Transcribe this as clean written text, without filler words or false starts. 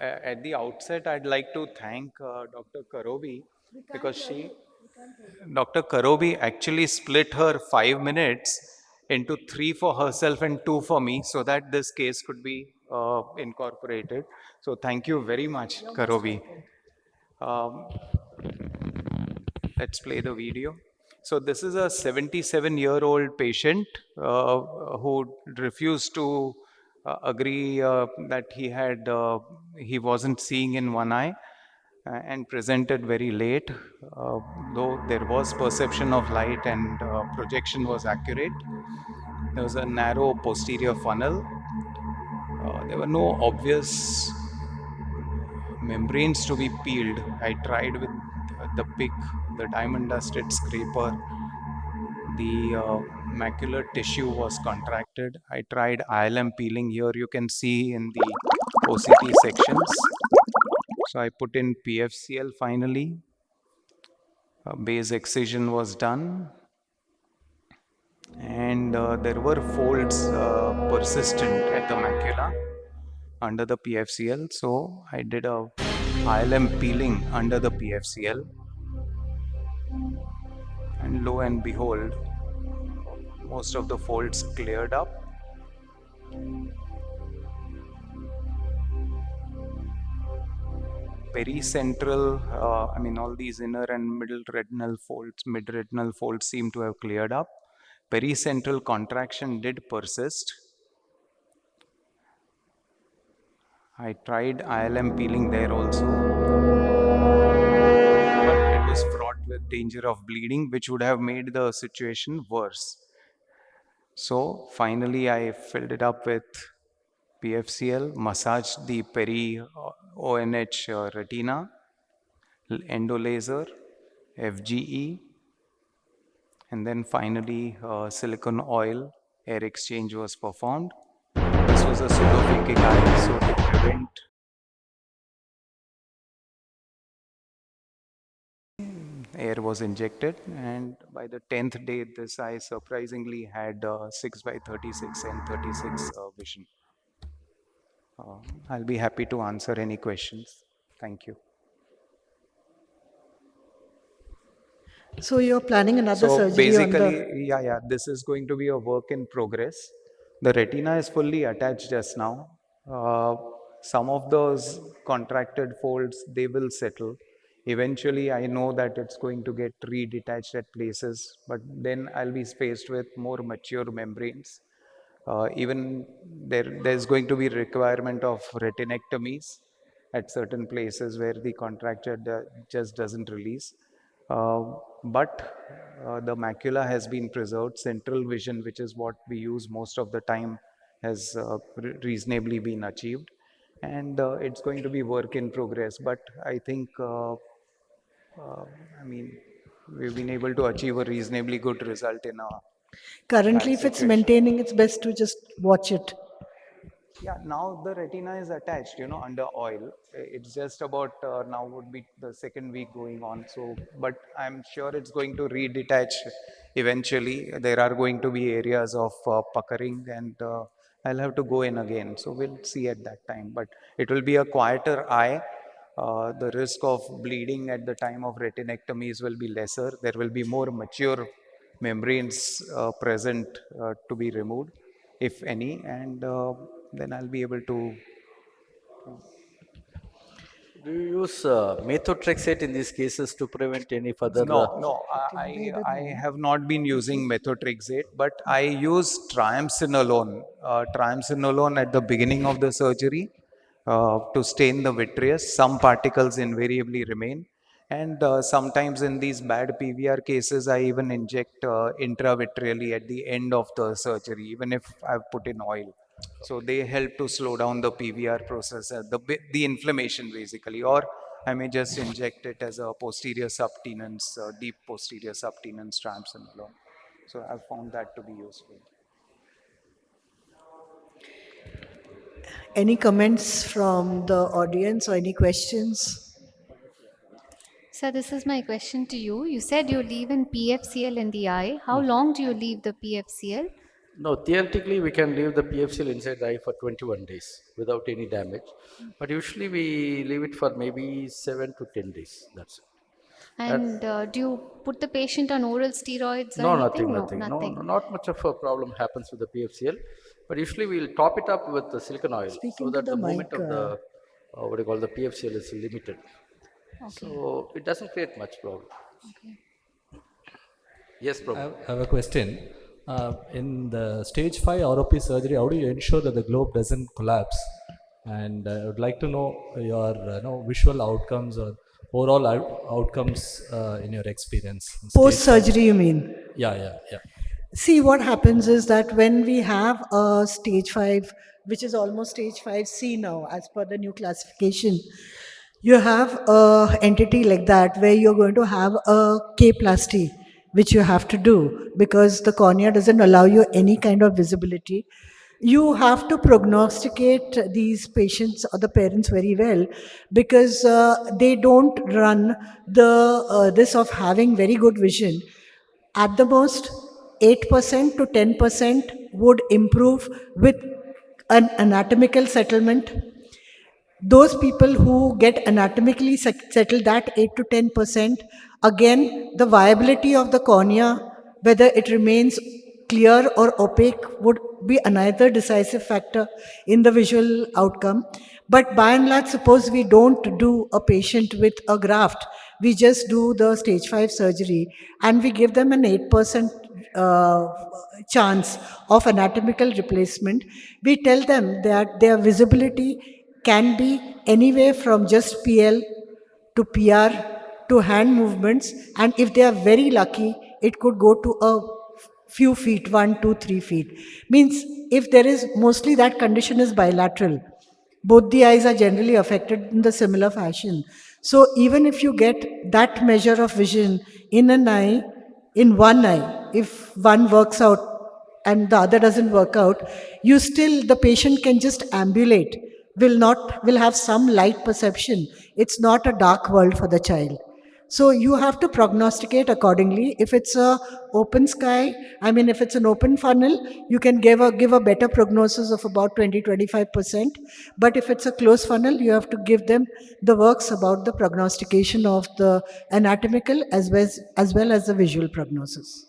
at the outset, I'd like to thank Dr. Karobi because Dr. Karobi actually split her 5 minutes into 3 for herself and 2 for me so that this case could be incorporated. So thank you very much, Karobi. Um, let's play the video. So this is a 77-year-old patient who refused to agree that he wasn't seeing in one eye and presented very late. Though there was perception of light and projection was accurate. There was a narrow posterior funnel. There were no obvious membranes to be peeled. I tried with the pick, the diamond dusted scraper. The macular tissue was contracted. I tried ILM peeling. Here you can see in the OCT sections. So I put in PFCL finally. Base excision was done. And there were folds persistent at the macula under the PFCL. So I did a ILM peeling under the PFCL. And lo and behold, most of the folds cleared up. Pericentral, all these inner and middle retinal folds, mid-retinal folds seem to have cleared up. Pericentral contraction did persist. I tried ILM peeling there also, but it was fraught with danger of bleeding, which would have made the situation worse. So finally, I filled it up with PFCL, massaged the peri-ONH retina, endolaser, FGE, and then finally silicone oil air exchange was performed. This was a pseudophakic eye, so to prevent air was injected, and by the 10th day, this eye surprisingly had 6/36 and 36 vision. I'll be happy to answer any questions. Thank you. So you're planning another surgery basically, this is going to be a work in progress. The retina is fully attached just now. Some of those contracted folds, they will settle. Eventually, I know that it's going to get redetached at places, but then I'll be faced with more mature membranes. Even there's going to be requirement of retinectomies at certain places where the contracture just doesn't release. But the macula has been preserved. Central vision, which is what we use most of the time, has reasonably been achieved. And it's going to be work in progress. But I think, we've been able to achieve a reasonably good result in a currently, if it's maintaining, it's best to just watch it. Yeah, now the retina is attached, under oil. It's just about now would be the second week going on. So, but I'm sure it's going to redetach eventually. There are going to be areas of puckering, and I'll have to go in again. So we'll see at that time. But it will be a quieter eye. The risk of bleeding at the time of retinectomies will be lesser. There will be more mature membranes present to be removed, if any, and then I'll be able to. Do you use methotrexate in these cases to prevent any further? No, I have not been using methotrexate, but I use triamcinolone. Triamcinolone at the beginning of the surgery to stain the vitreous. Some particles invariably remain. And sometimes in these bad PVR cases, I even inject intravitreally at the end of the surgery, even if I've put in oil. So they help to slow down the PVR process, the inflammation basically, or I may just inject it as a posterior subtenance, deep posterior subtenance triamcinolone. So I've found that to be useful. Any comments from the audience or any questions? So this is my question to you. You said you leave in PFCL in the eye. How long do you leave the PFCL? No, theoretically, we can leave the PFCL inside the eye for 21 days without any damage. But usually we leave it for maybe 7 to 10 days. That's it. And do you put the patient on oral steroids or No, nothing, anything? No, nothing. No, nothing. no, not much of a problem happens with the PFCL. But usually we'll top it up with the silicon oil so Speaking to that the the mic. movement of the, what do you call, the PFCL is limited. Okay. So it doesn't create much problem. Okay. Yes, I problem. have a question. In the stage 5 ROP surgery, how do you ensure that the globe doesn't collapse? And I would like to know your visual outcomes or overall outcomes in your experience. In stage Post surgery, you mean? five. Yeah. See, what happens is that when we have a stage 5, which is almost stage 5C now, as per the new classification, you have a entity like that where you're going to have a K-plasty, which you have to do because the cornea doesn't allow you any kind of visibility. You have to prognosticate these patients or the parents very well because they don't run the this of having very good vision. At the most, 8% to 10% would improve with an anatomical settlement. Those people who get anatomically settled, that 8 to 10%, again, the viability of the cornea, whether it remains clear or opaque, would be another decisive factor in the visual outcome. But by and large, suppose we don't do a patient with a graft, we just do the stage 5 surgery and we give them an 8% chance of anatomical replacement. We tell them that their visibility can be anywhere from just PL to PR to hand movements, and if they are very lucky, it could go to a few feet, 1, 2, 3 feet. Means if there is, mostly that condition is bilateral. Both the eyes are generally affected in the similar fashion. So even if you get that measure of vision in an eye, in one eye, if one works out and the other doesn't work out, you still, the patient can just ambulate, will have some light perception. It's not a dark world for the child. So you have to prognosticate accordingly. If it's a open sky, I mean, if it's an open funnel, you can give a better prognosis of about 20-25%. But if it's a closed funnel, you have to give them the works about the prognostication of the anatomical as well as the visual prognosis.